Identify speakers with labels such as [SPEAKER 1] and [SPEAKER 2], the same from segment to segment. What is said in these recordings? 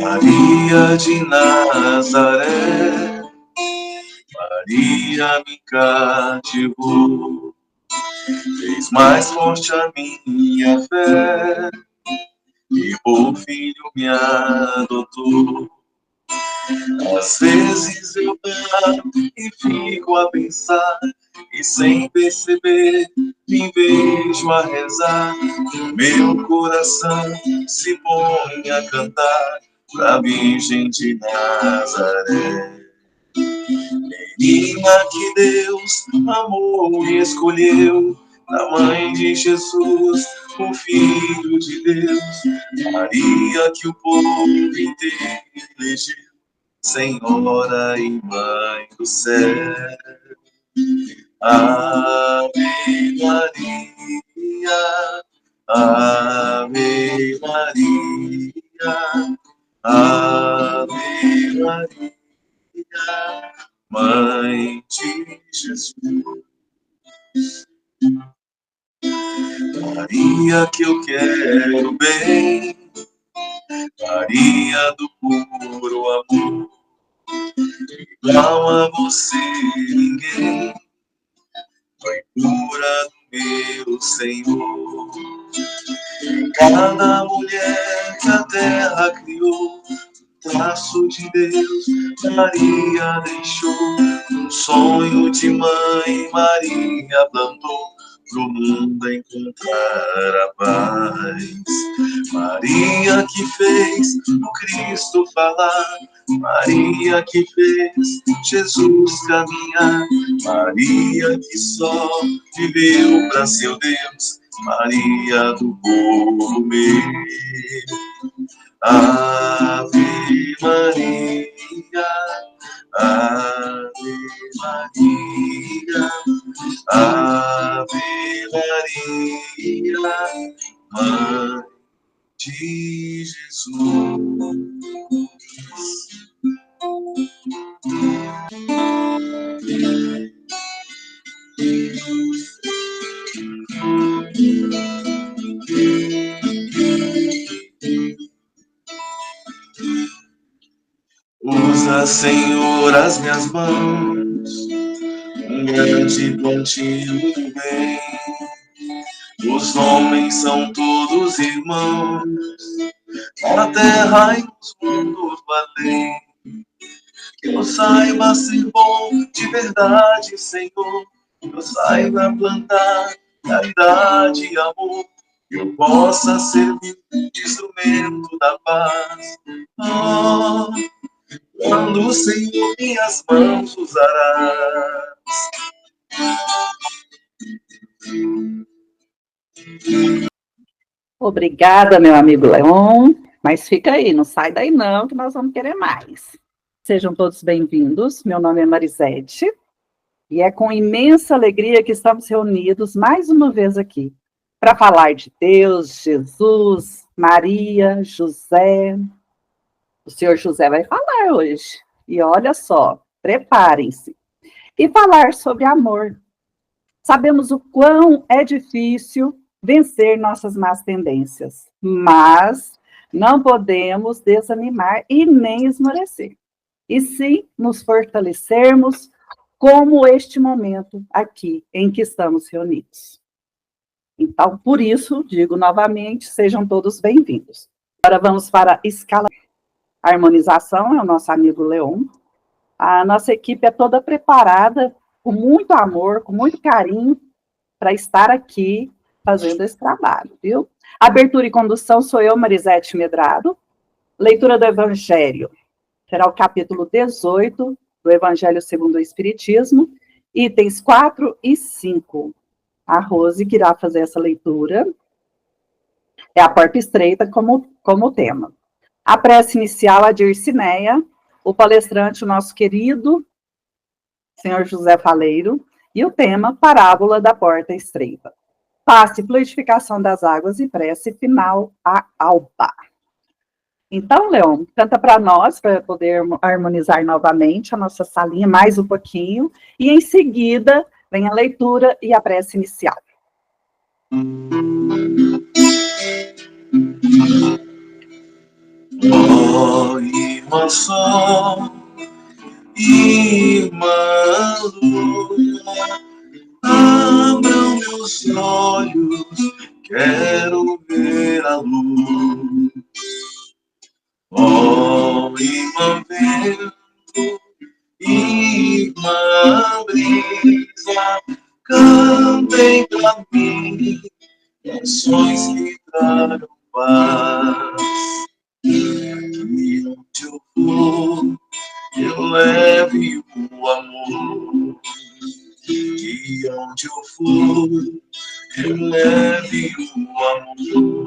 [SPEAKER 1] Maria de Nazaré, Maria me cativou, fez mais forte a minha fé, e por filho me adotou. Às vezes eu paro e fico a pensar, e sem perceber me vejo a rezar. Meu coração se põe a cantar pra Virgem de Nazaré. Menina que Deus amou e escolheu, na mãe de Jesus, o Filho de Deus. Maria que o povo inteiro elegeu, Senhora e Mãe do céu. Ave Maria, Ave Maria, Ave Maria, Mãe de Jesus. Maria que eu quero bem, Maria do puro amor, igual a você ninguém, Mãe pura do meu Senhor. Cada mulher que a terra criou, traço de Deus, Maria deixou. Um sonho de mãe, Maria plantou, pro mundo encontrar a paz. Maria que fez o Cristo falar, Maria que fez Jesus caminhar, Maria que só viveu para seu Deus, Maria do povo meu. Ave Maria, Ave Maria, Ave Maria, Mãe de Jesus. Usa, Senhor, as minhas mãos, um grande plantio do bem. Os homens são todos irmãos, na terra e nos mundos além. Que eu saiba ser bom de verdade, Senhor, que eu saiba plantar caridade e amor, que eu possa servir de instrumento da paz. Oh, quando o Senhor minhas mãos usarás.
[SPEAKER 2] Obrigada, meu amigo Leon, mas fica aí, não sai daí não, que nós vamos querer mais. Sejam todos bem-vindos, meu nome é Marisete, e é com imensa alegria que estamos reunidos mais uma vez aqui, para falar de Deus, Jesus, Maria, José. O senhor José vai falar hoje, e olha só, preparem-se. E falar sobre amor. Sabemos o quão é difícil vencer nossas más tendências, mas não podemos desanimar e nem esmorecer. E sim nos fortalecermos como este momento aqui em que estamos reunidos. Então, por isso, digo novamente, sejam todos bem-vindos. Agora vamos para a escala. A harmonização é o nosso amigo Leon. A nossa equipe é toda preparada, com muito amor, com muito carinho, para estar aqui fazendo esse trabalho, viu? Abertura e condução sou eu, Marisete Medrado. Leitura do Evangelho será o capítulo 18 do Evangelho segundo o Espiritismo, itens 4 e 5. A Rose que irá fazer essa leitura. É a porta estreita como tema. A prece inicial, a Dircineia, o palestrante, o nosso querido senhor José Faleiro, e o tema, parábola da porta estreita. Passe, fluidificação das águas e prece final a alba. Então, Leon, canta para nós, para poder harmonizar novamente a nossa salinha, mais um pouquinho, e em seguida vem a leitura e a prece inicial.
[SPEAKER 1] Ó uma só irmã lua, abram meus olhos, quero ver a luz. Ó, irmã vento, irmã brisa, cantem pra mim canções que tragam paz. Que onde eu for, eu leve o amor. Que onde eu for, eu leve o amor.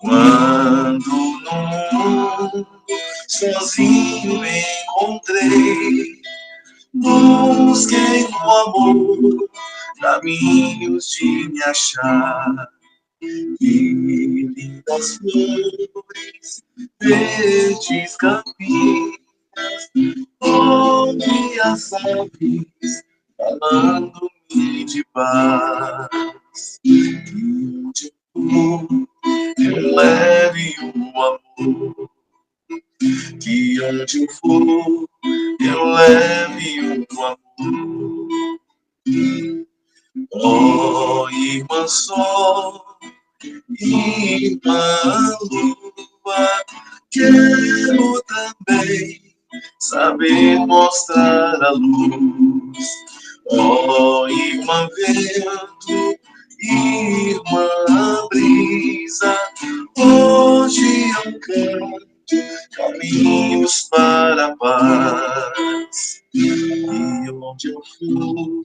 [SPEAKER 1] Quando no mundo sozinho me encontrei, busquei no amor caminhos de me achar. E lindas flores, verdes campinhos, ouvi as aves falando-me de paz. Que onde eu for, eu leve o amor. Que onde eu for, eu leve o amor. Ó, irmã sol, irmã lua, quero também saber mostrar a luz. Ó, irmã vento, irmã brisa, hoje eu canto caminhos para a paz. E onde eu for,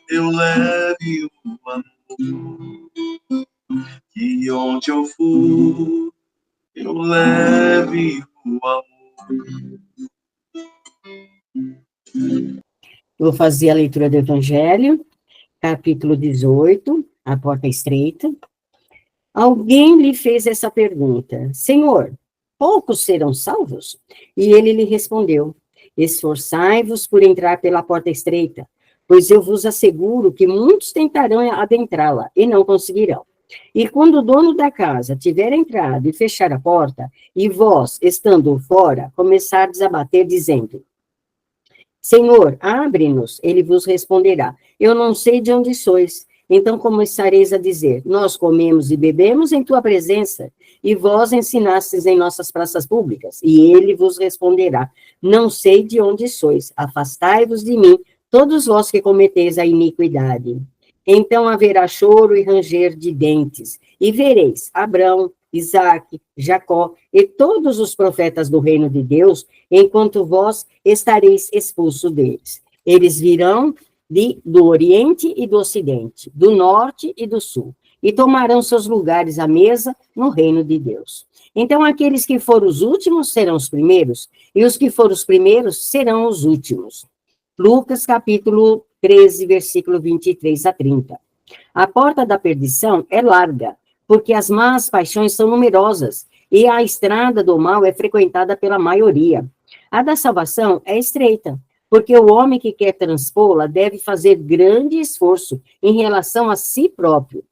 [SPEAKER 1] eu leve o amor. E onde eu for, eu leve o amor.
[SPEAKER 3] Vou fazer a leitura do Evangelho, capítulo 18, a porta estreita. Alguém lhe fez essa pergunta: Senhor, poucos serão salvos? E ele lhe respondeu: esforçai-vos por entrar pela porta estreita, pois eu vos asseguro que muitos tentarão adentrá-la e não conseguirão. E quando o dono da casa tiver entrado e fechar a porta, e vós, estando fora, começardes a bater, dizendo: Senhor, abre-nos, ele vos responderá: eu não sei de onde sois. Então começareis a dizer: nós comemos e bebemos em tua presença, e vós ensinastes em nossas praças públicas. E ele vos responderá: não sei de onde sois, afastai-vos de mim, todos vós que cometeis a iniquidade. Então haverá choro e ranger de dentes, e vereis Abrão, Isaque, Jacó e todos os profetas do reino de Deus, enquanto vós estareis expulsos deles. Eles virão do Oriente e do Ocidente, do Norte e do Sul, e tomarão seus lugares à mesa no reino de Deus. Então aqueles que foram os últimos serão os primeiros, e os que foram os primeiros serão os últimos. Lucas capítulo 13, versículo 23 a 30. A porta da perdição é larga, porque as más paixões são numerosas, e a estrada do mal é frequentada pela maioria. A da salvação é estreita, porque o homem que quer transpô-la deve fazer grande esforço em relação a si próprio,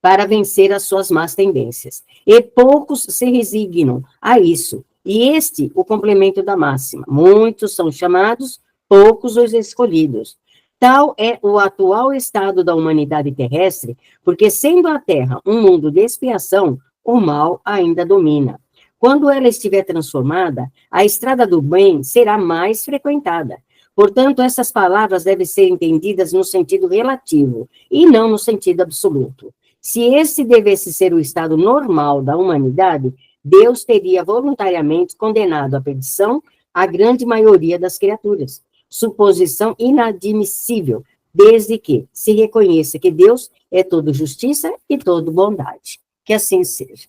[SPEAKER 3] para vencer as suas más tendências. E poucos se resignam a isso. E este, o complemento da máxima: muitos são chamados, poucos os escolhidos. Tal é o atual estado da humanidade terrestre, porque sendo a Terra um mundo de expiação, o mal ainda domina. Quando ela estiver transformada, a estrada do bem será mais frequentada. Portanto, essas palavras devem ser entendidas no sentido relativo, e não no sentido absoluto. Se esse devesse ser o estado normal da humanidade, Deus teria voluntariamente condenado à perdição a grande maioria das criaturas. Suposição inadmissível, desde que se reconheça que Deus é todo justiça e todo bondade. Que assim seja.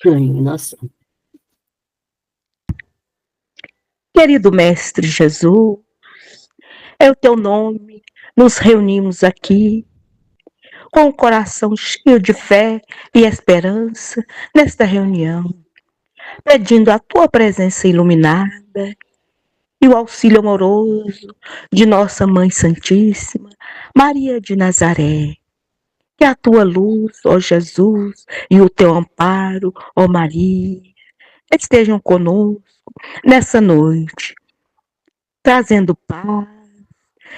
[SPEAKER 3] Nossa.
[SPEAKER 4] Querido Mestre Jesus, é o teu nome, nos reunimos aqui, com o coração cheio de fé e esperança nesta reunião, pedindo a tua presença iluminada e o auxílio amoroso de nossa Mãe Santíssima, Maria de Nazaré, Que a tua luz, ó Jesus, e o teu amparo, ó Maria, estejam conosco nessa noite, trazendo paz,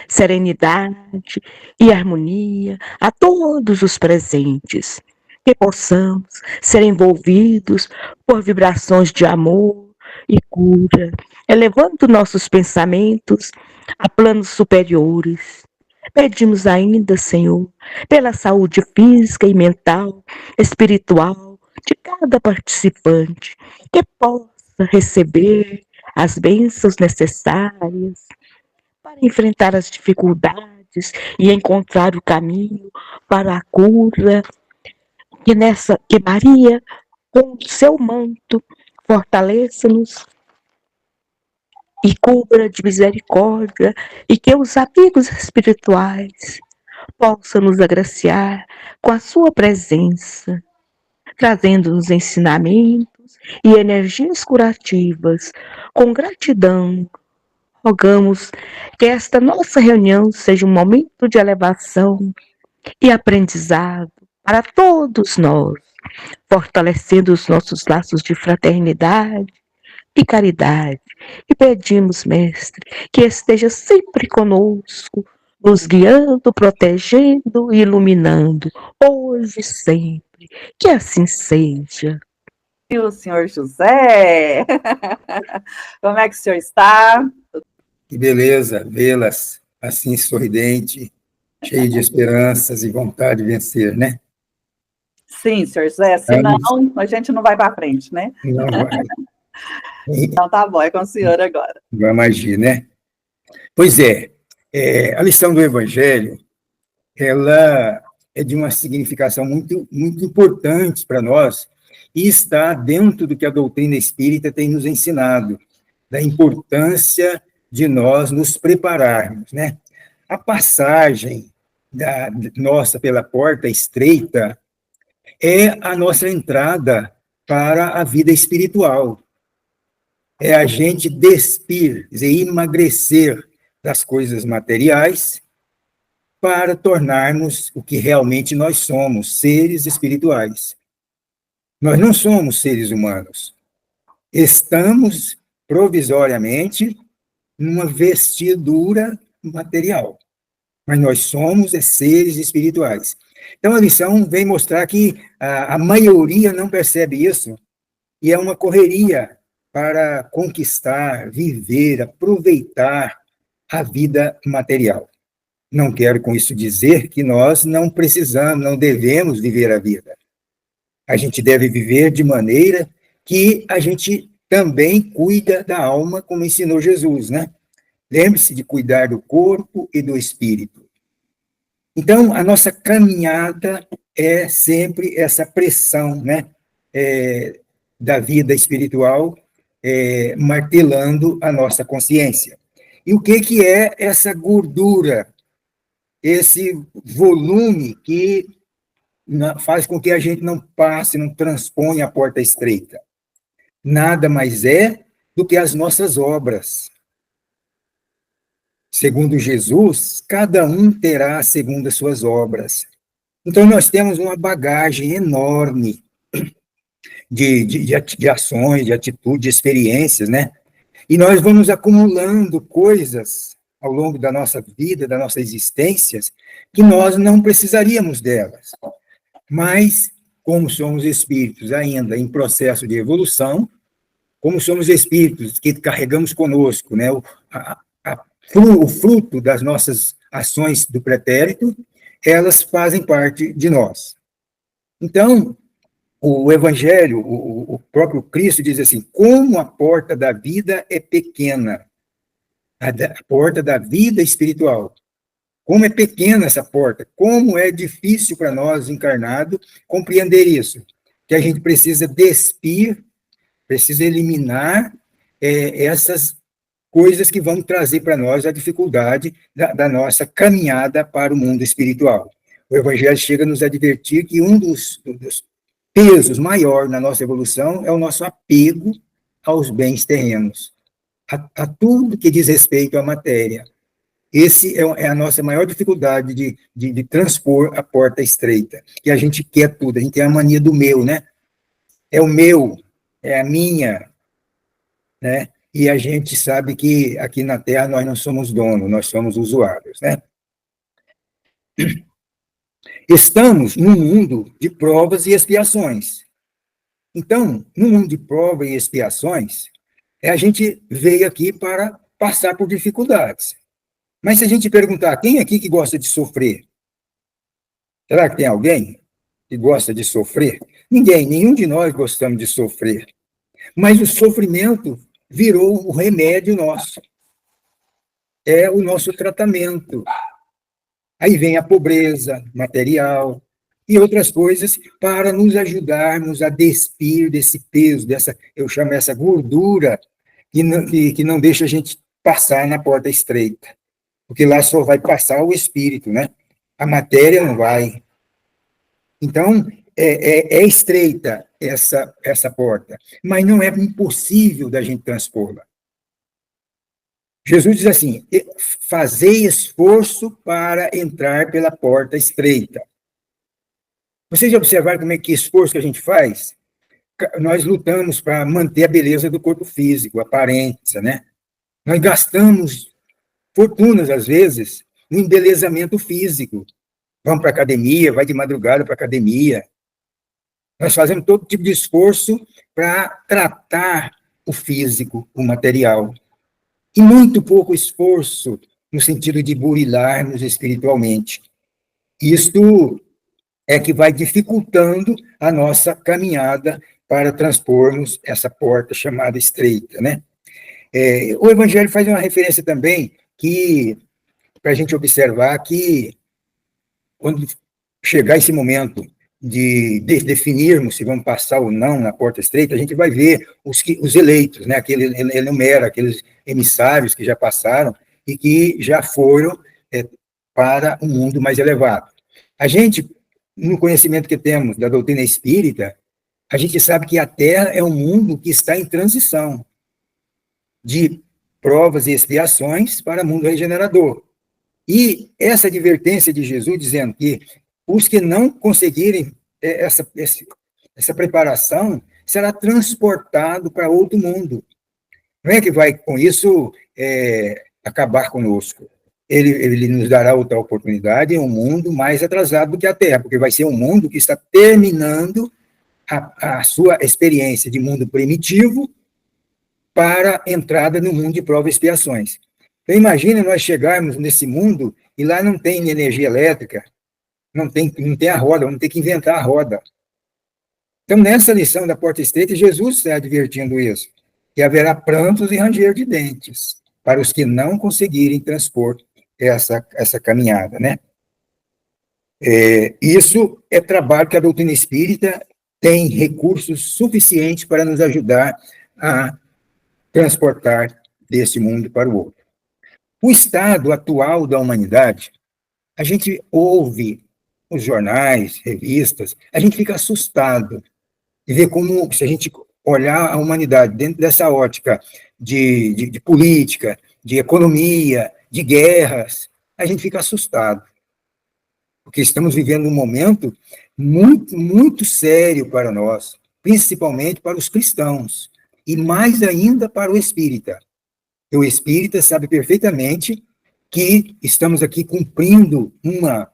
[SPEAKER 4] serenidade e harmonia a todos os presentes. Que possamos ser envolvidos por vibrações de amor e cura, elevando nossos pensamentos a planos superiores. Pedimos ainda, Senhor, pela saúde física e mental, espiritual de cada participante, que possa receber as bênçãos necessárias para enfrentar as dificuldades e encontrar o caminho para a cura, que Maria, com o seu manto, fortaleça-nos e cubra de misericórdia, e que os amigos espirituais possam nos agraciar com a sua presença, trazendo-nos ensinamentos e energias curativas. Com gratidão, rogamos que esta nossa reunião seja um momento de elevação e aprendizado para todos nós, fortalecendo os nossos laços de fraternidade e caridade. E pedimos, Mestre, que esteja sempre conosco, nos guiando, protegendo e iluminando, hoje e sempre. Que assim seja.
[SPEAKER 2] E o senhor José? Como é que o senhor está?
[SPEAKER 5] Que beleza vê-las assim sorridente, cheio de esperanças e vontade de vencer, né?
[SPEAKER 2] Sim, senhor José, senão a gente não vai para frente, né?
[SPEAKER 5] Não vai.
[SPEAKER 2] Então tá bom, é com o senhor agora.
[SPEAKER 5] Vai agir, né? Pois é, a lição do Evangelho, ela é de uma significação muito, muito importante para nós e está dentro do que a doutrina espírita tem nos ensinado, da importância de nós nos prepararmos, né? A passagem nossa pela porta estreita é a nossa entrada para a vida espiritual. É a gente despir, quer dizer, emagrecer das coisas materiais para tornarmos o que realmente nós somos, seres espirituais. Nós não somos seres humanos. Estamos, provisoriamente, numa vestidura material. Mas nós somos seres espirituais. Então, a lição vem mostrar que a maioria não percebe isso, e é uma correria para conquistar, viver, aproveitar a vida material. Não quero com isso dizer que nós não precisamos, não devemos viver a vida. A gente deve viver de maneira que a gente também cuida da alma, como ensinou Jesus, né? Lembre-se de cuidar do corpo e do espírito. Então, a nossa caminhada é sempre essa pressão, né? Da vida espiritual, martelando a nossa consciência. E o que é essa gordura, esse volume que faz com que a gente não passe, não transponha a porta estreita? Nada mais é do que as nossas obras. Segundo Jesus, cada um terá segundo as suas obras. Então, nós temos uma bagagem enorme de ações, de atitudes, de experiências, né? E nós vamos acumulando coisas ao longo da nossa vida, da nossa existência, que nós não precisaríamos delas. Mas, como somos espíritos ainda em processo de evolução, como somos espíritos que carregamos conosco, né, o fruto das nossas ações do pretérito, elas fazem parte de nós. Então, o Evangelho, o próprio Cristo diz assim, como a porta da vida é pequena, a porta da vida espiritual. Como é pequena essa porta, como é difícil para nós, encarnados, compreender isso, que a gente precisa despir, precisa eliminar essas coisas que vão trazer para nós a dificuldade da nossa caminhada para o mundo espiritual. O Evangelho chega a nos advertir que um dos pesos maior na nossa evolução é o nosso apego aos bens terrenos, a tudo que diz respeito à matéria. Esse é a nossa maior dificuldade de transpor a porta estreita. E a gente quer tudo, a gente tem a mania do meu, né? É o meu, é a minha, né? E a gente sabe que aqui na Terra nós não somos donos, nós somos usuários, né? Estamos num mundo de provas e expiações. Então, no mundo de provas e expiações, a gente veio aqui para passar por dificuldades. Mas se a gente perguntar, quem aqui que gosta de sofrer? Será que tem alguém que gosta de sofrer? Ninguém, nenhum de nós gostamos de sofrer. Mas o sofrimento virou o remédio nosso. É o nosso tratamento. Aí vem a pobreza material e outras coisas para nos ajudarmos a despir desse peso, eu chamo essa gordura que não deixa a gente passar na porta estreita. Porque lá só vai passar o espírito, né? A matéria não vai. Então, é estreita essa porta, mas não é impossível da gente transpô-la. Jesus diz assim, fazei esforço para entrar pela porta estreita. Vocês já observaram como é que esforço que a gente faz? Nós lutamos para manter a beleza do corpo físico, a aparência, né? Nós gastamos fortunas, às vezes, no embelezamento físico. Vamos para a academia, vai de madrugada para a academia. Nós fazemos todo tipo de esforço para tratar o físico, o material. E muito pouco esforço no sentido de burilar-nos espiritualmente. Isto é que vai dificultando a nossa caminhada para transpormos essa porta chamada estreita, né? O Evangelho faz uma referência também para a gente observar que quando chegar esse momento de definirmos se vamos passar ou não na porta estreita, a gente vai ver os eleitos, né? Ele enumera aqueles emissários que já passaram e que já foram para um mundo mais elevado. A gente, no conhecimento que temos da doutrina espírita, a gente sabe que a Terra é um mundo que está em transição de provas e expiações para mundo regenerador. E essa advertência de Jesus dizendo que os que não conseguirem essa preparação será transportado para outro mundo. Não é que vai, com isso, acabar conosco. Ele nos dará outra oportunidade em um mundo mais atrasado do que a Terra, porque vai ser um mundo que está terminando a sua experiência de mundo primitivo para a entrada no mundo de provas e expiações. Então, imagina nós chegarmos nesse mundo e lá não tem energia elétrica, não tem a roda, vamos ter que inventar a roda. Então, nessa lição da porta estreita, Jesus está advertindo isso, que haverá prantos e ranger de dentes para os que não conseguirem transpor essa caminhada, né? Isso é trabalho que a doutrina espírita tem recursos suficientes para nos ajudar a transportar desse mundo para o outro. O estado atual da humanidade, a gente ouve os jornais, revistas, a gente fica assustado de ver como, se a gente olhar a humanidade dentro dessa ótica de política, de economia, de guerras, a gente fica assustado. Porque estamos vivendo um momento muito, muito sério para nós, principalmente para os cristãos, e mais ainda para o espírita. O espírita sabe perfeitamente que estamos aqui cumprindo uma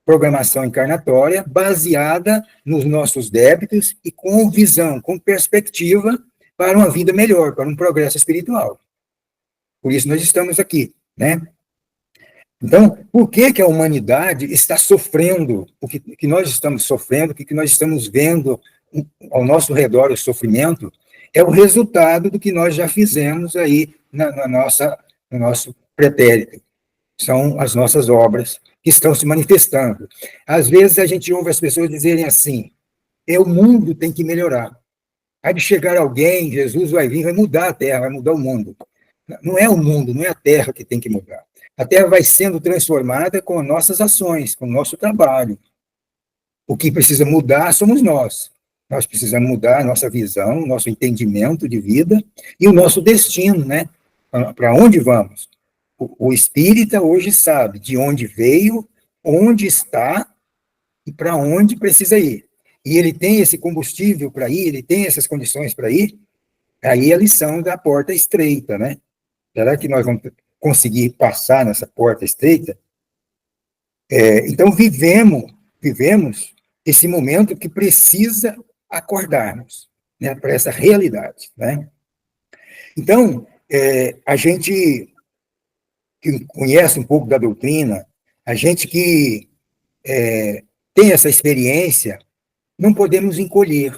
[SPEAKER 5] programação encarnatória baseada nos nossos débitos e com visão, com perspectiva para uma vida melhor, para um progresso espiritual. Por isso nós estamos aqui, né? Então, por que a humanidade está sofrendo o que nós estamos sofrendo, o que nós estamos vendo ao nosso redor, o sofrimento, é o resultado do que nós já fizemos aí no nosso pretérito. São as nossas obras que estão se manifestando. Às vezes a gente ouve as pessoas dizerem assim, o mundo tem que melhorar. Aí de chegar alguém, Jesus vai vir, vai mudar a Terra, vai mudar o mundo. Não é o mundo, não é a Terra que tem que mudar. A Terra vai sendo transformada com nossas ações, com o nosso trabalho. O que precisa mudar somos nós. Nós precisamos mudar a nossa visão, nosso entendimento de vida e o nosso destino, né? Para onde vamos? o espírita hoje sabe de onde veio, onde está e para onde precisa ir. E ele tem esse combustível para ir, ele tem essas condições para ir. Aí a lição da porta estreita, né? Será que nós vamos conseguir passar nessa porta estreita? Então, vivemos esse momento que precisa acordarmos, né, para essa realidade, né? Então, a gente que conhece um pouco da doutrina, a gente que tem essa experiência, não podemos encolher.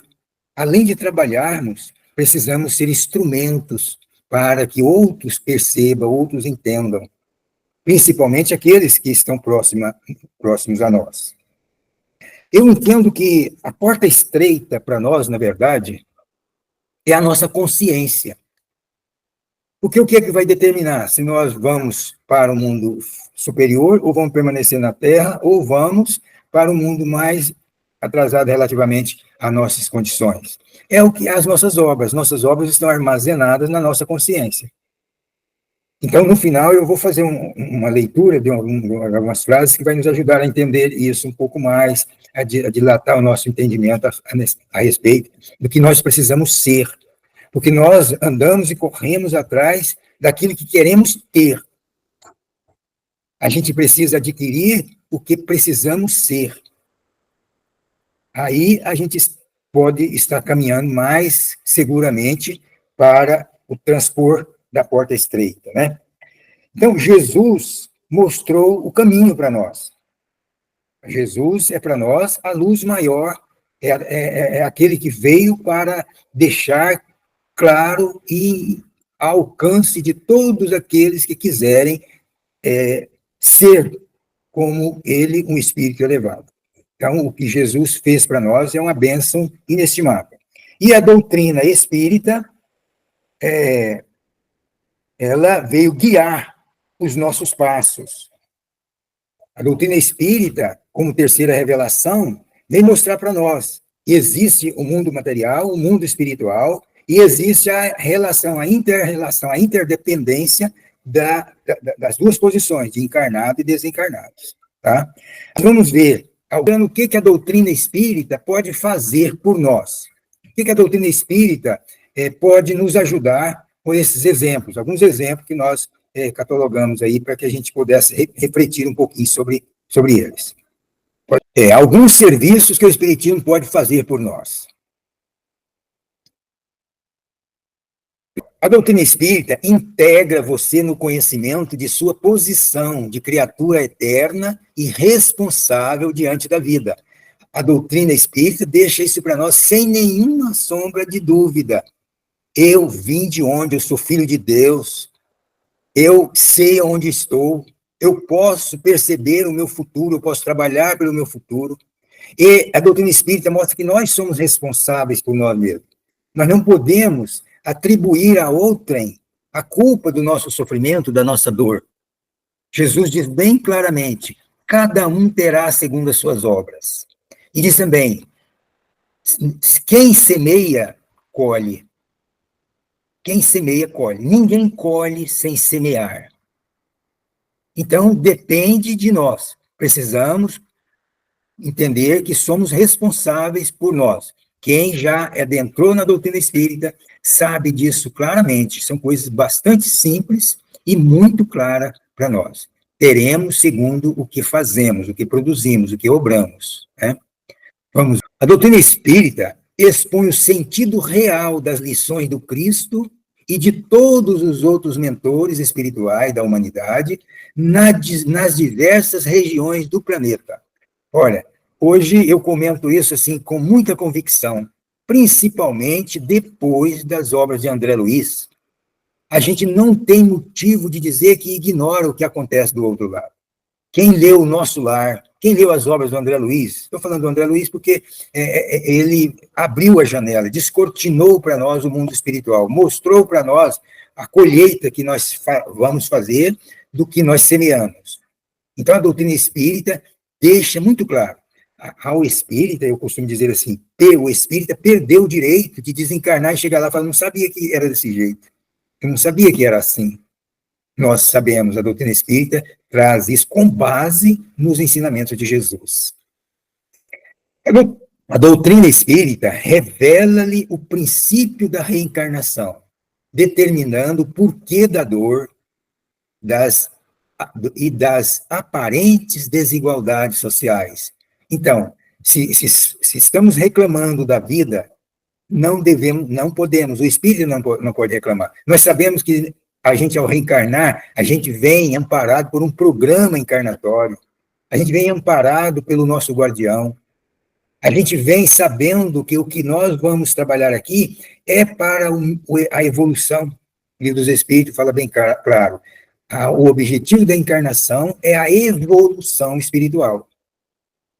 [SPEAKER 5] Além de trabalharmos, precisamos ser instrumentos para que outros percebam, outros entendam, principalmente aqueles que estão próximos a nós. Eu entendo que a porta estreita para nós, na verdade, é a nossa consciência. Porque o que é que vai determinar se nós vamos para o mundo superior, ou vamos permanecer na Terra, ou vamos para o mundo mais atrasado relativamente às nossas condições? É o que as nossas obras estão armazenadas na nossa consciência. Então, no final, eu vou fazer uma leitura de algumas frases que vai nos ajudar a entender isso um pouco mais, a dilatar o nosso entendimento a respeito do que nós precisamos ser. Porque nós andamos e corremos atrás daquilo que queremos ter. A gente precisa adquirir o que precisamos ser. Aí a gente pode estar caminhando mais seguramente para o transpor da porta estreita, né? Então, Jesus mostrou o caminho para nós. Jesus é para nós a luz maior, é aquele que veio para deixar claro e ao alcance de todos aqueles que quiserem ser como ele, um espírito elevado. Então, o que Jesus fez para nós é uma bênção inestimável. E a doutrina espírita, ela veio guiar os nossos passos. A doutrina espírita, como terceira revelação, vem mostrar para nós que existe o mundo material, o mundo espiritual, e existe a relação, a inter-relação, a interdependência das duas posições, de encarnado e desencarnados. Tá? Vamos ver o que a doutrina espírita pode fazer por nós. O que a doutrina espírita pode nos ajudar com esses exemplos, alguns exemplos que nós catalogamos aí para que a gente pudesse refletir um pouquinho sobre eles. Alguns serviços que o Espiritismo pode fazer por nós. A doutrina espírita integra você no conhecimento de sua posição de criatura eterna e responsável diante da vida. A doutrina espírita deixa isso para nós sem nenhuma sombra de dúvida. Eu vim de onde? Eu sou filho de Deus. Eu sei onde estou. Eu posso perceber o meu futuro, eu posso trabalhar pelo meu futuro. E a doutrina espírita mostra que nós somos responsáveis por nós mesmos. Nós não podemos atribuir a outrem a culpa do nosso sofrimento, da nossa dor. Jesus diz bem claramente, cada um terá segundo as suas obras. E diz também, quem semeia, colhe. Quem semeia, colhe. Ninguém colhe sem semear. Então, depende de nós. Precisamos entender que somos responsáveis por nós. Quem já adentrou na doutrina espírita sabe disso claramente. São coisas bastante simples e muito claras para nós. Teremos segundo o que fazemos, o que produzimos, o que obramos. Né? A doutrina espírita expõe o sentido real das lições do Cristo e de todos os outros mentores espirituais da humanidade nas diversas regiões do planeta. Olha, hoje eu comento isso assim com muita convicção, principalmente depois das obras de André Luiz. A gente não tem motivo de dizer que ignora o que acontece do outro lado. Quem leu O Nosso Lar, quem leu as obras do André Luiz, estou falando do André Luiz porque ele abriu a janela, descortinou para nós o mundo espiritual, mostrou para nós a colheita que nós vamos fazer do que nós semeamos. Então, a doutrina espírita deixa muito claro, ao espírita, eu costumo dizer assim, o espírita perdeu o direito de desencarnar e chegar lá e falar, não sabia que era desse jeito, eu não sabia que era assim. Nós sabemos, a doutrina espírita traz isso com base nos ensinamentos de Jesus. A doutrina espírita revela-lhe o princípio da reencarnação, determinando o porquê da dor e das aparentes desigualdades sociais. Então, se estamos reclamando da vida, não podemos, o espírito não pode reclamar. Nós sabemos que a gente, ao reencarnar, a gente vem amparado por um programa encarnatório, a gente vem amparado pelo nosso guardião, a gente vem sabendo que o que nós vamos trabalhar aqui é para a evolução. O Livro dos Espíritos fala bem claro, o objetivo da encarnação é a evolução espiritual.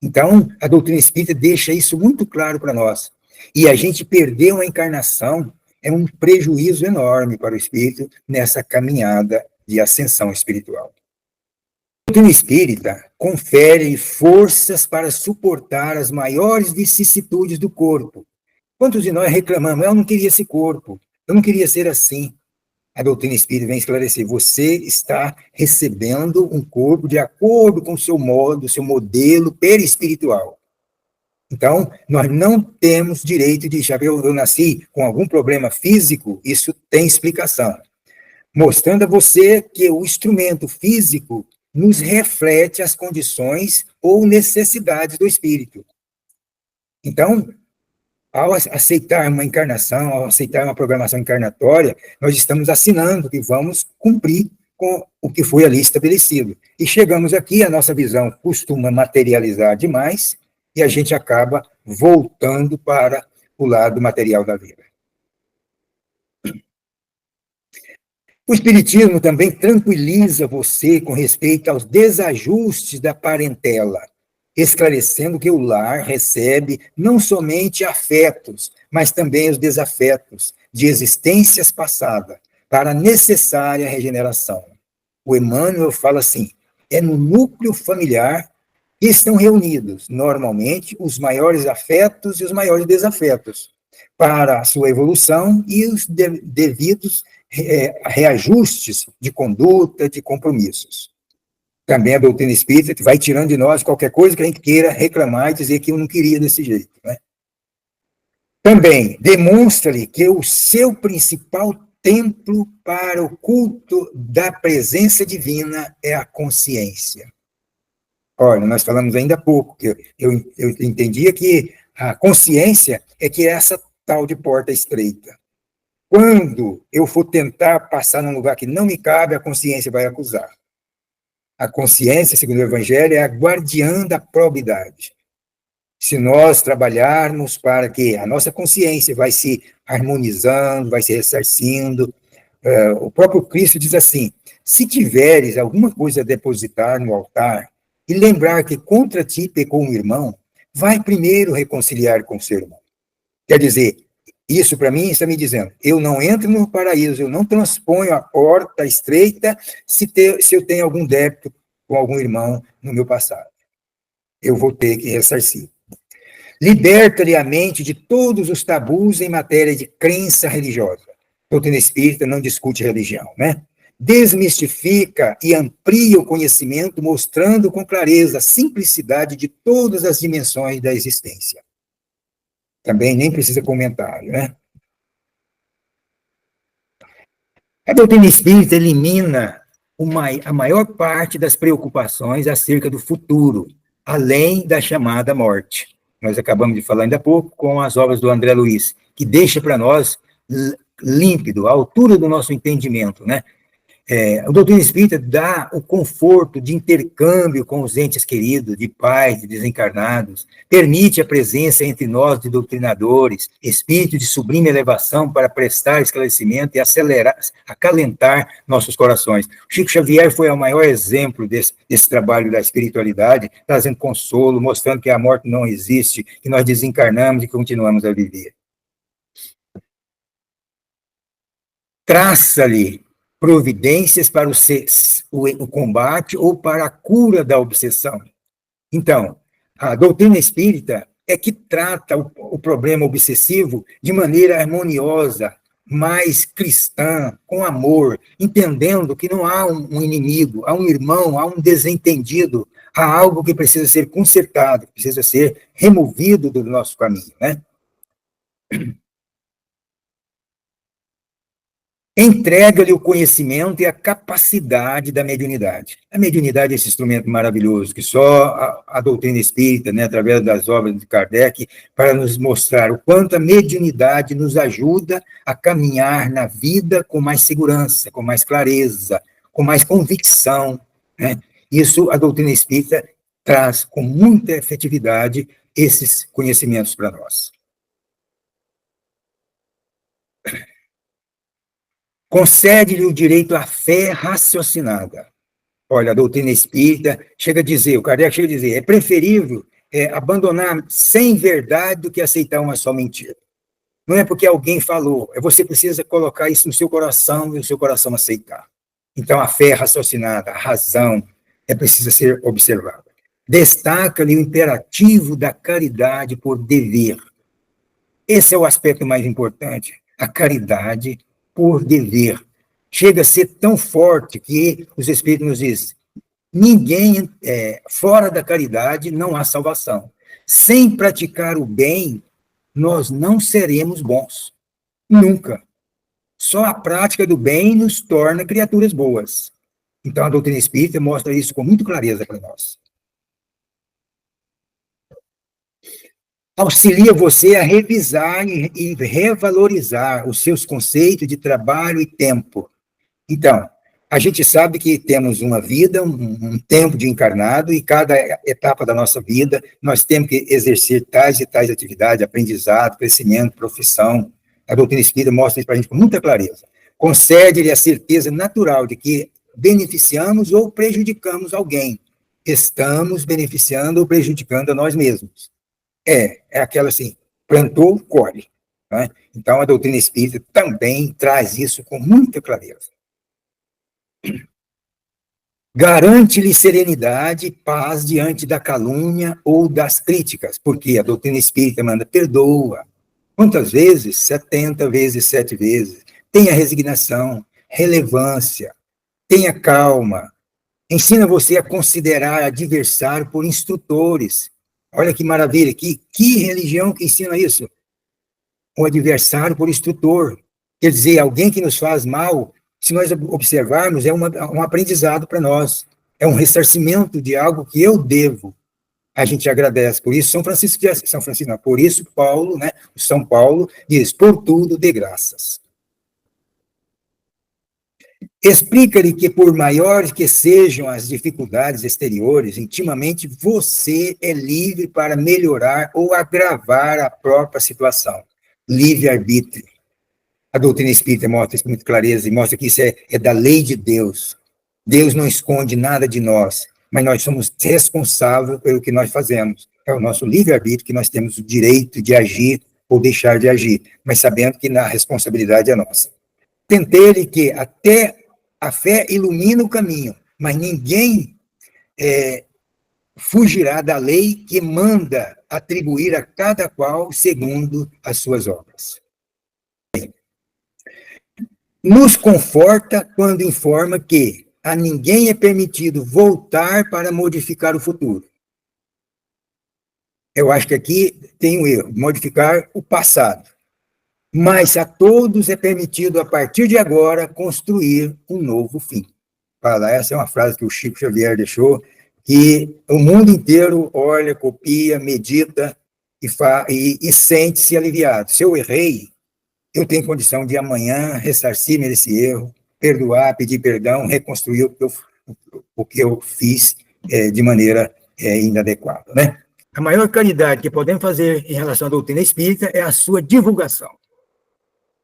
[SPEAKER 5] Então, a doutrina espírita deixa isso muito claro para nós. E a gente perder uma encarnação é um prejuízo enorme para o espírito nessa caminhada de ascensão espiritual. A doutrina espírita confere forças para suportar as maiores vicissitudes do corpo. Quantos de nós reclamamos, eu não queria esse corpo, eu não queria ser assim? A doutrina espírita vem esclarecer, você está recebendo um corpo de acordo com o seu modo, seu modelo perispiritual. Então, nós não temos direito de dizer, eu nasci com algum problema físico, isso tem explicação. Mostrando a você que o instrumento físico nos reflete as condições ou necessidades do espírito. Então, ao aceitar uma encarnação, ao aceitar uma programação encarnatória, nós estamos assinando que vamos cumprir com o que foi ali estabelecido. E chegamos aqui, a nossa visão costuma materializar demais, e a gente acaba voltando para o lado material da vida. O Espiritismo também tranquiliza você com respeito aos desajustes da parentela, esclarecendo que o lar recebe não somente afetos, mas também os desafetos de existências passadas, para a necessária regeneração. O Emmanuel fala assim, é no núcleo familiar que estão reunidos, normalmente, os maiores afetos e os maiores desafetos, para a sua evolução e os devidos reajustes de conduta, de compromissos. Também a doutrina espírita vai tirando de nós qualquer coisa que a gente queira reclamar e dizer que eu não queria desse jeito, né? Também demonstra-lhe que o seu principal templo para o culto da presença divina é a consciência. Olha, nós falamos ainda há pouco, que eu entendia que a consciência é que é essa tal de porta estreita. Quando eu for tentar passar num lugar que não me cabe, a consciência vai acusar. A consciência, segundo o Evangelho, é a guardiã da probidade. Se nós trabalharmos para que a nossa consciência vai se harmonizando, vai se ressarcindo, o próprio Cristo diz assim, se tiveres alguma coisa a depositar no altar, e lembrar que contra ti pecou um irmão, vai primeiro reconciliar com o seu irmão. Quer dizer, isso para mim está me dizendo, eu não entro no paraíso, eu não transponho a porta estreita se eu tenho algum débito com algum irmão no meu passado. Eu vou ter que ressarcir. Liberta-lhe a mente de todos os tabus em matéria de crença religiosa. A doutrina espírita não discute religião, né? Desmistifica e amplia o conhecimento, mostrando com clareza a simplicidade de todas as dimensões da existência. Também nem precisa comentário, né? A doutrina espírita elimina a maior parte das preocupações acerca do futuro, além da chamada morte. Nós acabamos de falar ainda há pouco com as obras do André Luiz, que deixa para nós límpido, à altura do nosso entendimento, né? A doutrina espírita dá o conforto de intercâmbio com os entes queridos, de pais, de desencarnados, permite a presença entre nós de doutrinadores, espírito de sublime elevação para prestar esclarecimento e acalentar nossos corações. Chico Xavier foi o maior exemplo desse trabalho da espiritualidade, trazendo consolo, mostrando que a morte não existe, que nós desencarnamos e continuamos a viver. Traça-lhe providências para o combate ou para a cura da obsessão. Então, a doutrina espírita é que trata o problema obsessivo de maneira harmoniosa, mais cristã, com amor, entendendo que não há um inimigo, há um irmão, há um desentendido, há algo que precisa ser consertado, que precisa ser removido do nosso caminho, né? Entrega-lhe o conhecimento e a capacidade da mediunidade. A mediunidade é esse instrumento maravilhoso que só a doutrina espírita, né, através das obras de Kardec, para nos mostrar o quanto a mediunidade nos ajuda a caminhar na vida com mais segurança, com mais clareza, com mais convicção, né? Isso a doutrina espírita traz com muita efetividade esses conhecimentos para nós. Concede-lhe o direito à fé raciocinada. Olha, a doutrina espírita chega a dizer, o Kardec chega a dizer, é preferível abandonar 100 verdades do que aceitar uma só mentira. Não é porque alguém falou, você precisa colocar isso no seu coração e o seu coração aceitar. Então, a fé raciocinada, a razão, precisa ser observada. Destaca-lhe o imperativo da caridade por dever. Esse é o aspecto mais importante, a caridade por dever. Chega a ser tão forte que os Espíritos nos dizem, ninguém, fora da caridade, não há salvação. Sem praticar o bem, nós não seremos bons. Nunca. Só a prática do bem nos torna criaturas boas. Então, a doutrina espírita mostra isso com muita clareza para nós. Auxilia você a revisar e revalorizar os seus conceitos de trabalho e tempo. Então, a gente sabe que temos uma vida, um tempo de encarnado, e cada etapa da nossa vida, nós temos que exercer tais e tais atividades, aprendizado, crescimento, profissão. A doutrina espírita mostra isso para a gente com muita clareza. Concede-lhe a certeza natural de que beneficiamos ou prejudicamos alguém. Estamos beneficiando ou prejudicando a nós mesmos. É aquela assim, plantou, colhe. Né? Então, a doutrina espírita também traz isso com muita clareza. Garante-lhe serenidade e paz diante da calúnia ou das críticas, porque a doutrina espírita manda, perdoa. Quantas vezes? 70 vezes, 7 vezes. Tenha resignação, relevância, tenha calma. Ensina você a considerar adversário por instrutores. Olha que maravilha, que religião que ensina isso? O adversário por instrutor. Quer dizer, alguém que nos faz mal, se nós observarmos, é um aprendizado para nós. É um ressarcimento de algo que eu devo. A gente agradece. Por isso, por isso Paulo, né, São Paulo diz, por tudo dê graças. Explica-lhe que, por maiores que sejam as dificuldades exteriores, intimamente você é livre para melhorar ou agravar a própria situação. Livre-arbítrio. A doutrina espírita mostra isso com muita clareza e mostra que isso é da lei de Deus. Deus não esconde nada de nós, mas nós somos responsáveis pelo que nós fazemos. É o nosso livre-arbítrio que nós temos o direito de agir ou deixar de agir, mas sabendo que a responsabilidade é nossa. Tentei-lhe que até a fé ilumina o caminho, mas ninguém fugirá da lei que manda atribuir a cada qual segundo as suas obras. Nos conforta quando informa que a ninguém é permitido voltar para modificar o futuro. Eu acho que aqui tem um erro, modificar o passado. Mas a todos é permitido, a partir de agora, construir um novo fim. Essa é uma frase que o Chico Xavier deixou, que o mundo inteiro olha, copia, medita e sente-se aliviado. Se eu errei, eu tenho condição de amanhã ressarcir-me desse erro, perdoar, pedir perdão, reconstruir o que eu fiz de maneira inadequada. Né? A maior caridade que podemos fazer em relação à doutrina espírita é a sua divulgação.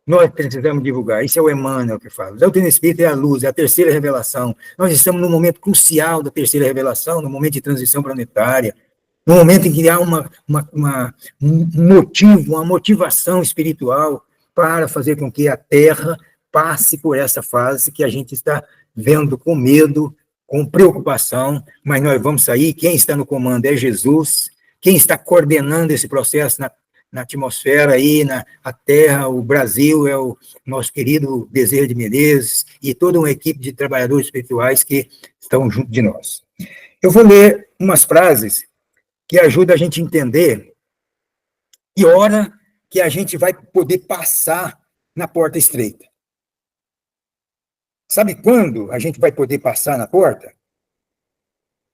[SPEAKER 5] Nós precisamos divulgar, isso é o Emmanuel que fala. A doutrina espírita é a luz, é a terceira revelação. Nós estamos num momento crucial da terceira revelação, no momento de transição planetária, no momento em que há um motivo, uma motivação espiritual para fazer com que a Terra passe por essa fase que a gente está vendo com medo, com preocupação, mas nós vamos sair. Quem está no comando é Jesus, quem está coordenando esse processo na atmosfera aí, a Terra, o Brasil, é o nosso querido Bezerra de Menezes e toda uma equipe de trabalhadores espirituais que estão junto de nós. Eu vou ler umas frases que ajudam a gente a entender que hora que a gente vai poder passar na porta estreita. Sabe quando a gente vai poder passar na porta?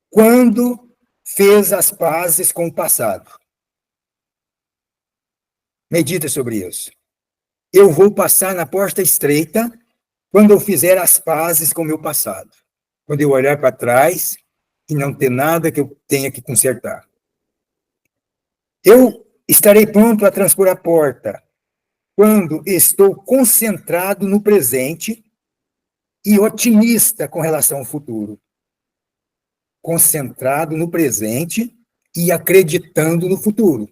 [SPEAKER 5] Quando fez as pazes com o passado. Medita sobre isso. Eu vou passar na porta estreita quando eu fizer as pazes com o meu passado. Quando eu olhar para trás e não ter nada que eu tenha que consertar. Eu estarei pronto a transpor a porta quando estou concentrado no presente e otimista com relação ao futuro. Concentrado no presente e acreditando no futuro.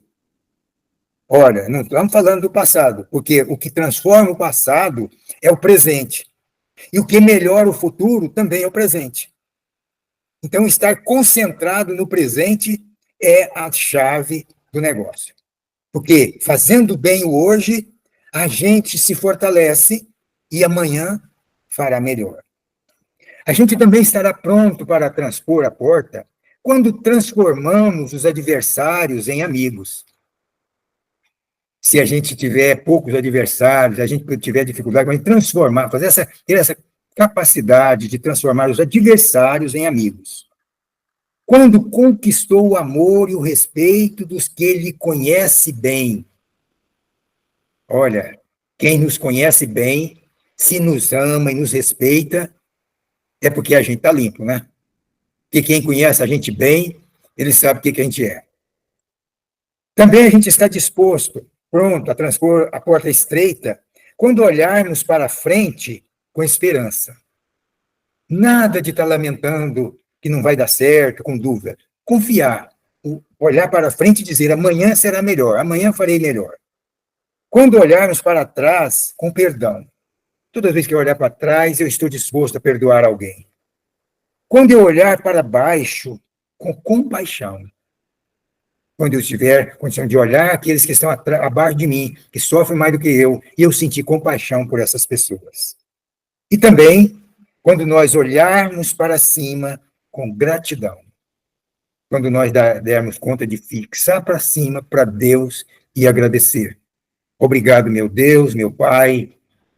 [SPEAKER 5] Olha, não estamos falando do passado, porque o que transforma o passado é o presente. E o que melhora o futuro também é o presente. Então, estar concentrado no presente é a chave do negócio. Porque fazendo bem o hoje, a gente se fortalece e amanhã fará melhor. A gente também estará pronto para transpor a porta quando transformamos os adversários em amigos. Se a gente tiver poucos adversários, a gente tiver dificuldade em transformar, ter essa capacidade de transformar os adversários em amigos. Quando conquistou o amor e o respeito dos que lhe conhece bem. Olha, quem nos conhece bem, se nos ama e nos respeita, é porque a gente está limpo, né? Porque quem conhece a gente bem, ele sabe o que a gente é. Também a gente está disposto, pronto, a transpor a porta estreita, quando olharmos para frente com esperança. Nada de estar lamentando que não vai dar certo, com dúvida. Confiar, olhar para frente e dizer, amanhã será melhor, amanhã farei melhor. Quando olharmos para trás, com perdão. Toda vez que eu olhar para trás, eu estou disposto a perdoar alguém. Quando eu olhar para baixo, com compaixão. Quando eu tiver condição de olhar aqueles que estão abaixo de mim, que sofrem mais do que eu, e eu sentir compaixão por essas pessoas. E também, quando nós olharmos para cima com gratidão. Quando nós dermos conta de fixar para cima, para Deus, e agradecer. Obrigado, meu Deus, meu Pai,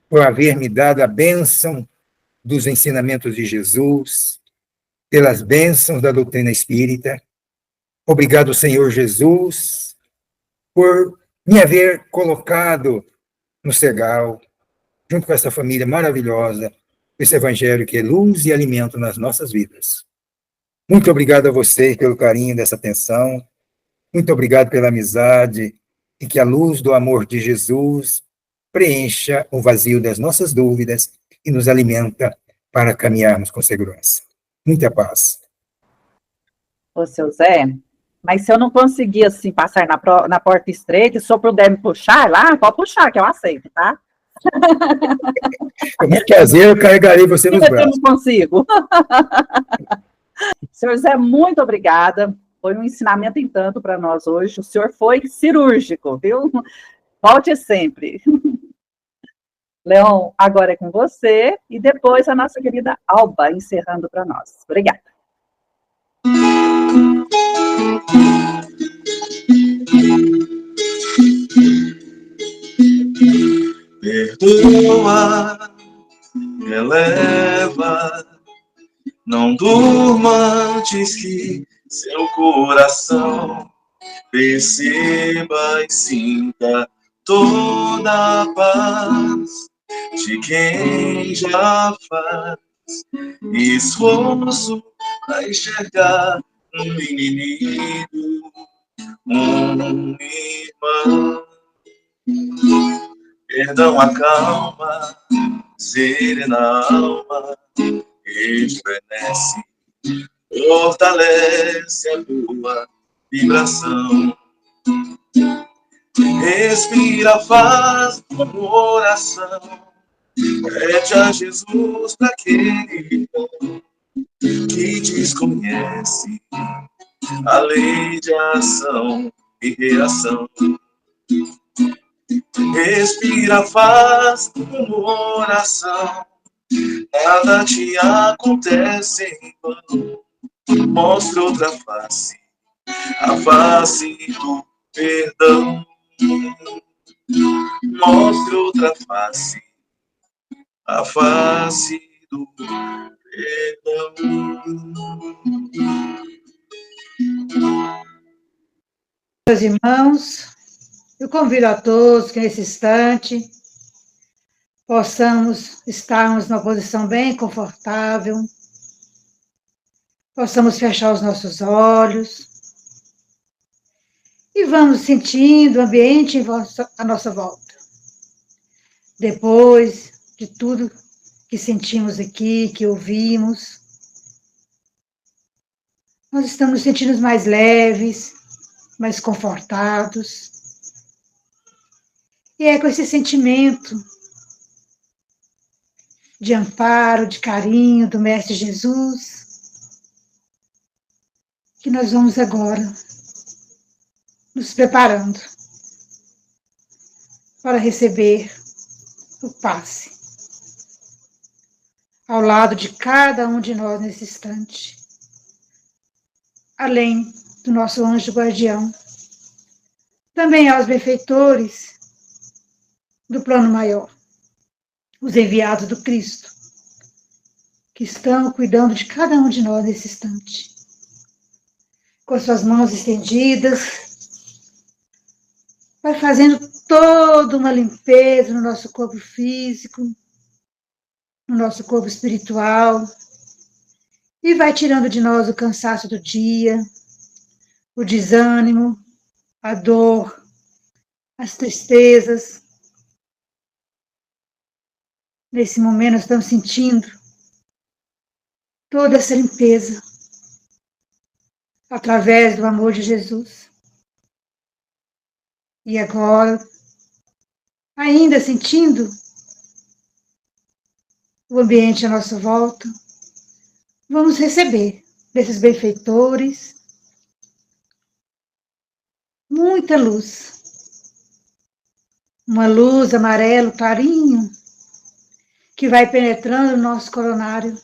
[SPEAKER 5] por haver me dado a bênção dos ensinamentos de Jesus, pelas bênçãos da doutrina espírita. Obrigado, Senhor Jesus, por me haver colocado no Segal, junto com essa família maravilhosa, esse evangelho que é luz e alimento nas nossas vidas. Muito obrigado a vocês pelo carinho dessa atenção, muito obrigado pela amizade, e que a luz do amor de Jesus preencha o vazio das nossas dúvidas e nos alimenta para caminharmos com segurança. Muita paz.
[SPEAKER 2] Ô, seu Zé, mas se eu não conseguir, assim, passar na porta estreita, se eu puder me puxar lá, pode puxar, que eu aceito, tá?
[SPEAKER 5] Como prazer, eu carregarei você nos braços.
[SPEAKER 2] Eu não consigo. Senhor Zé, muito obrigada. Foi um ensinamento em tanto para nós hoje. O senhor foi cirúrgico, viu? Volte sempre. Leon, agora é com você. E depois a nossa querida Alba, encerrando para nós. Obrigada.
[SPEAKER 1] Perdoa, eleva, não durma antes que seu coração perceba e sinta toda a paz de quem já faz esforço para enxergar um menino, um irmão. Perdão acalma, serena a alma, rejuvenesce, fortalece a tua vibração. Respira, faz uma oração, pede a Jesus para aquele que desconhece a lei de ação e reação. Respira, faz uma oração. Nada te acontece em vão. Mostra outra face, a face do perdão. Mostra outra face, a face do perdão.
[SPEAKER 6] Meus irmãos, eu convido a todos que nesse instante possamos estarmos numa posição bem confortável, possamos fechar os nossos olhos e vamos sentindo o ambiente à nossa volta. Depois de tudo que sentimos aqui, que ouvimos, nós estamos nos sentindo mais leves, mais confortados. E é com esse sentimento de amparo, de carinho do Mestre Jesus que nós vamos agora nos preparando para receber o passe ao lado de cada um de nós nesse instante, além do nosso anjo guardião, também aos benfeitores do plano maior, os enviados do Cristo, que estão cuidando de cada um de nós nesse instante, com suas mãos estendidas, vai fazendo toda uma limpeza no nosso corpo físico, no nosso corpo espiritual, e vai tirando de nós o cansaço do dia, o desânimo, a dor, as tristezas. Nesse momento, nós estamos sentindo toda essa limpeza através do amor de Jesus. E agora, ainda sentindo o ambiente à nossa volta, vamos receber desses benfeitores muita luz. Uma luz amarelo clarinho que vai penetrando no nosso coronário,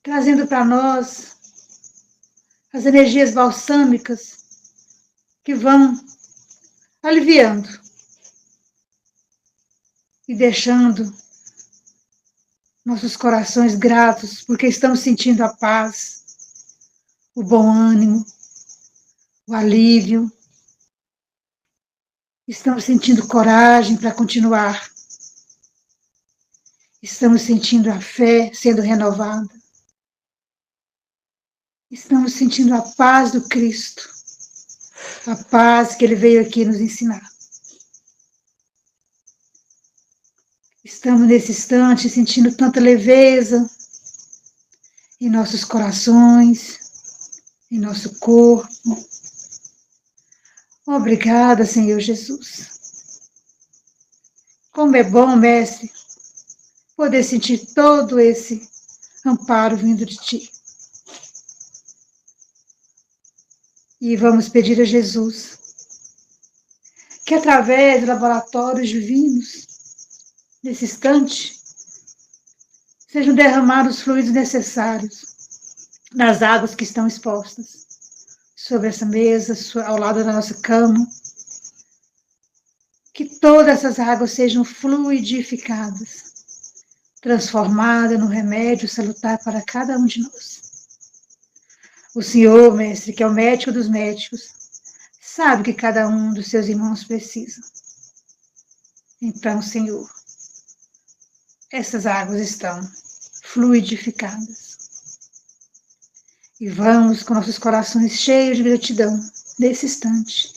[SPEAKER 6] trazendo para nós as energias balsâmicas que vão aliviando e deixando nossos corações gratos, porque estamos sentindo a paz, o bom ânimo, o alívio. Estamos sentindo coragem para continuar. Estamos sentindo a fé sendo renovada. Estamos sentindo a paz do Cristo, a paz que Ele veio aqui nos ensinar. Estamos nesse instante sentindo tanta leveza em nossos corações, em nosso corpo. Obrigada, Senhor Jesus. Como é bom, Mestre, poder sentir todo esse amparo vindo de Ti. E vamos pedir a Jesus que, através de laboratórios divinos, nesse instante, sejam derramados os fluidos necessários nas águas que estão expostas sobre essa mesa, ao lado da nossa cama. Que todas essas águas sejam fluidificadas, transformadas no remédio salutar para cada um de nós. O Senhor, Mestre, que é o médico dos médicos, sabe que cada um dos seus irmãos precisa. Então, Senhor, essas águas estão fluidificadas. E vamos com nossos corações cheios de gratidão, nesse instante,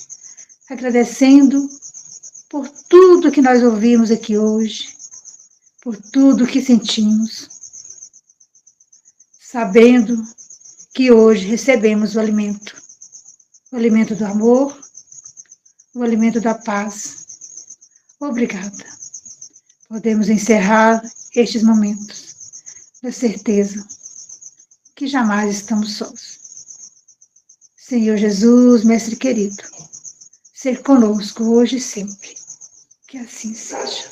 [SPEAKER 6] agradecendo por tudo que nós ouvimos aqui hoje, por tudo que sentimos, sabendo que hoje recebemos o alimento do amor, o alimento da paz. Obrigada. Podemos encerrar estes momentos da certeza que jamais estamos sós. Senhor Jesus, Mestre querido, ser conosco hoje e sempre. Que assim seja.